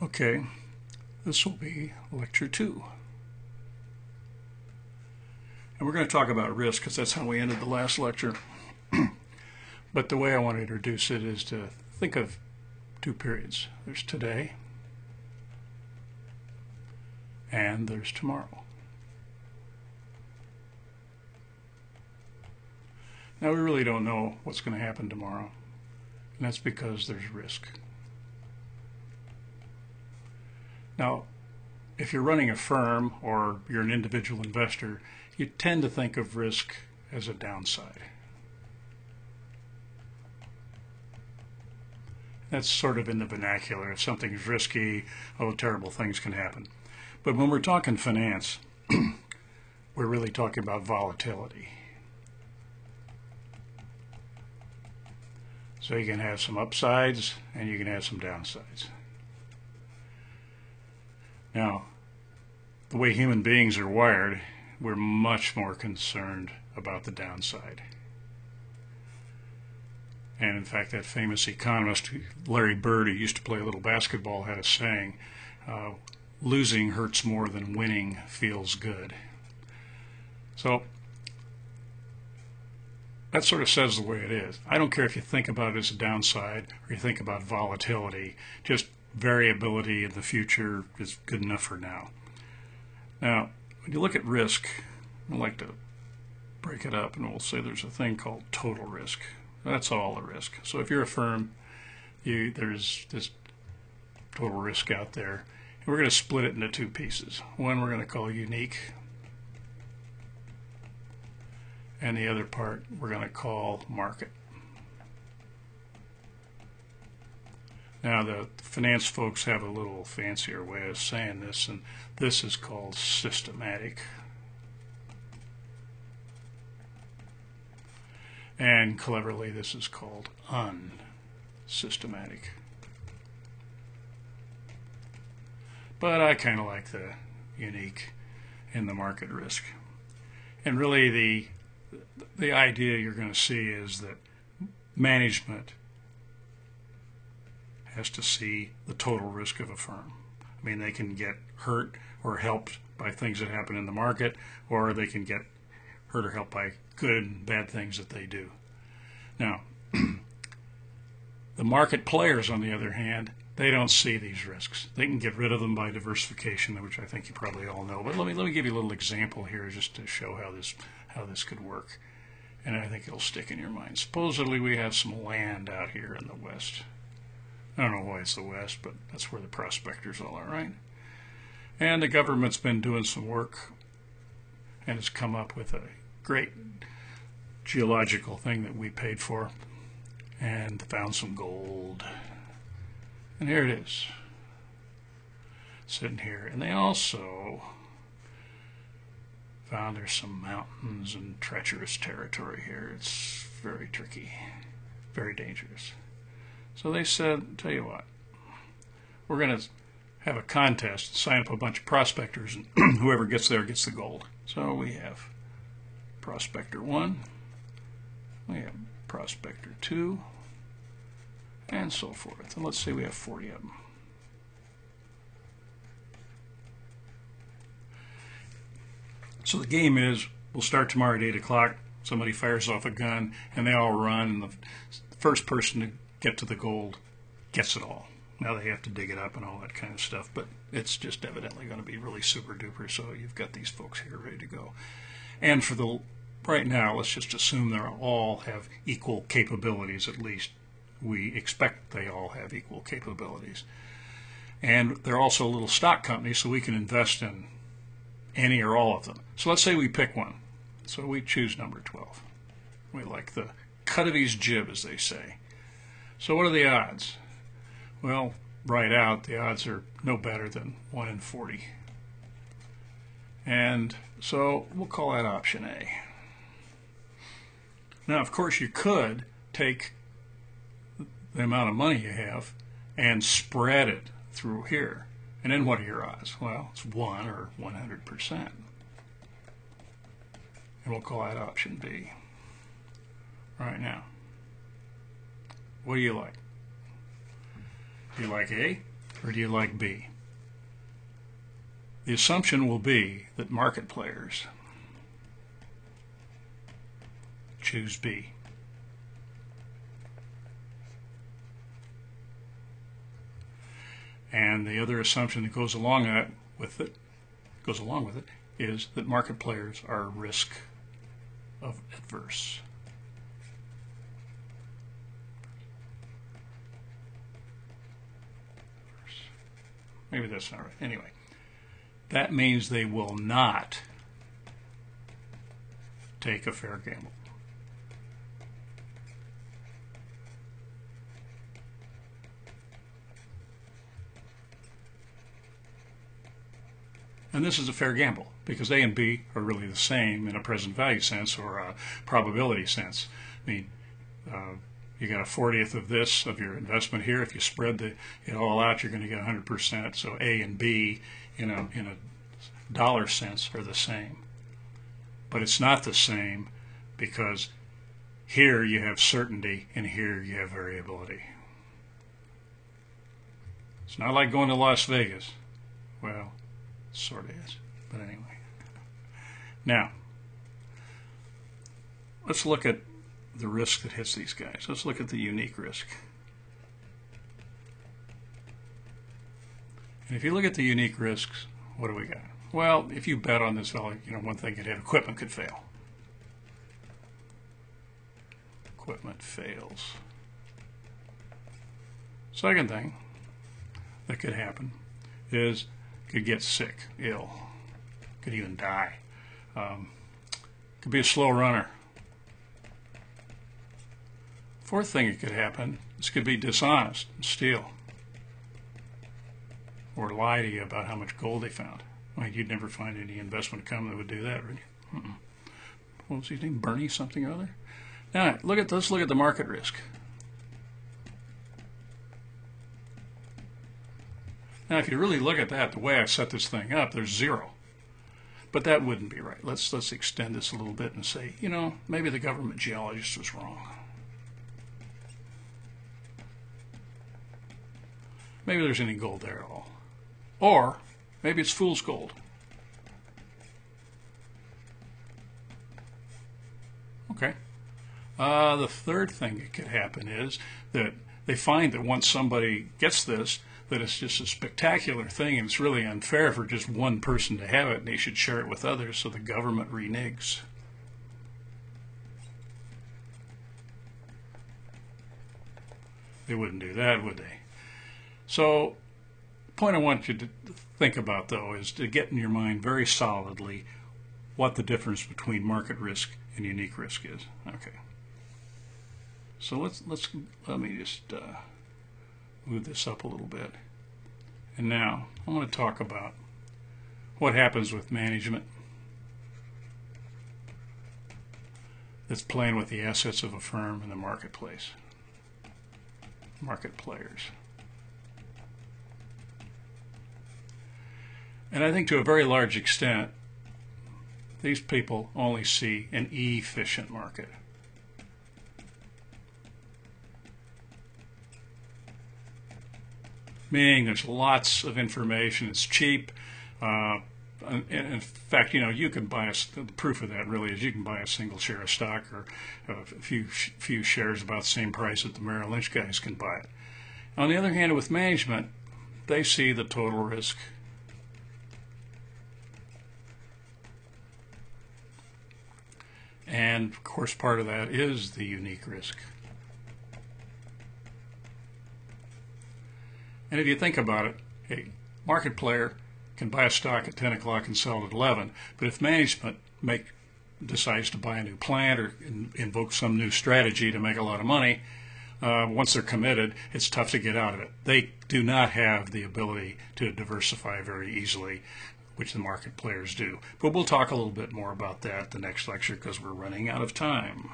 Okay, this will be lecture 2. And we're going to talk about risk because that's how we ended the last lecture. But the way I want to introduce it is to think of 2 periods. There's today and there's tomorrow. Now we really don't know what's going to happen tomorrow, and that's because there's risk. Now, if you're running a firm or you're an individual investor, you tend to think of risk as a downside. That's sort of in the vernacular. If something's risky, oh, terrible things can happen. But when we're talking finance, we're really talking about volatility. So you can have some upsides and you can have some downsides. Now, the way human beings are wired, we're much more concerned about the downside. And in fact, that famous economist, Larry Bird, who used to play a little basketball, had a saying, losing hurts more than winning feels good. So that sort of says the way it is. I don't care if you think about it as a downside or you think about volatility, just variability in the future is good enough for now. Now, when you look at risk, I like to break it up and we'll say there's a thing called total risk. That's all the risk. So if you're a firm, there's this total risk out there. And we're going to split it into 2 pieces. One we're going to call unique, and the other part we're going to call market. Now the finance folks have a little fancier way of saying this, and this is called systematic. And cleverly, this is called unsystematic. But I kind of like the unique and the market risk. And really the idea you're going to see is that management has to see the total risk of a firm. I mean, they can get hurt or helped by things that happen in the market, or they can get hurt or helped by good and bad things that they do. Now, the market players, on the other hand, they don't see these risks. They can get rid of them by diversification, which I think you probably all know. But let me give you a little example here just to show how this could work. And I think it'll stick in your mind. Supposedly we have some land out here in the West. I don't know why it's the West, but that's where the prospectors all are, right? And the government's been doing some work and has come up with a great geological thing that we paid for and found some gold. And here it is, sitting here. And they also found there's some mountains and treacherous territory here. It's very tricky, very dangerous. So they said, tell you what, we're going to have a contest, sign up a bunch of prospectors, and whoever gets there gets the gold. So we have Prospector 1, we have Prospector 2, and so forth. And let's say we have 40 of them. So the game is, we'll start tomorrow at 8 o'clock, somebody fires off a gun, and they all run, and the first person to get to the gold gets it all. Now they have to dig it up and all that kind of stuff, but it's just evidently going to be really super duper, so you've got these folks here ready to go. And for the right now, let's just assume they all have equal capabilities. At least we expect they all have equal capabilities. And they're also a little stock company, so we can invest in any or all of them. So let's say we pick one. So we choose number 12. We like the cut of his jib, as they say. So what are the odds? Well, right out, the odds are no better than 1 in 40. And so we'll call that option A. Now, of course, you could take the amount of money you have and spread it through here. And then what are your odds? Well, it's 1 or 100%. And we'll call that option B. All right, now, what do you like? Do you like A? or do you like B? The assumption will be that market players choose B. And the other assumption that goes along with it is that market players are risk adverse. Maybe that's not right. Anyway, that means they will not take a fair gamble. And this is a fair gamble because A and B are really the same in a present value sense or a probability sense. I mean, you got a 40th of this of your investment here. If you spread it all out, you're going to get 100%. So A and B, in a dollar sense, are the same. But it's not the same because here you have certainty and here you have variability. It's not like going to Las Vegas. Well, sort of is, but anyway. Now, let's look at the risk that hits these guys. Let's look at the unique risk. And if you look at the unique risks, what do we got? Well, if you bet on this value, one thing could happen. Equipment could fail. Equipment fails. Second thing that could happen is could get sick, ill, could even die. Could be a slow runner. Fourth thing that could happen, this could be dishonest and steal. Or lie to you about how much gold they found. I mean, you'd never find any investment company that would do that, would you? What was his name? Bernie something or other? Now, let's look at the market risk. Now, if you really look at that, the way I set this thing up, there's zero. But that wouldn't be right. Let's extend this a little bit and say, maybe the government geologist was wrong. Maybe there's any gold there at all. Or maybe it's fool's gold. Okay. The third thing that could happen is that they find that once somebody gets this, that it's just a spectacular thing and it's really unfair for just one person to have it and they should share it with others, so the government reneges. They wouldn't do that, would they? So the point I want you to think about, though, is to get in your mind very solidly what the difference between market risk and unique risk is. Okay. So let me just move this up a little bit. And now I want to talk about what happens with management that's playing with the assets of a firm in the marketplace. Market players. And I think to a very large extent, these people only see an efficient market. Meaning there's lots of information, it's cheap. In fact, you can buy the proof of that really is you can buy a single share of stock or a few shares about the same price that the Merrill Lynch guys can buy it. On the other hand, with management, they see the total risk. And of course, part of that is the unique risk. And if you think about it, a market player can buy a stock at 10 o'clock and sell it at 11. But if management decides to buy a new plant or invoke some new strategy to make a lot of money, once they're committed, it's tough to get out of it. They do not have the ability to diversify very easily, which the market players do. But we'll talk a little bit more about that the next lecture because we're running out of time.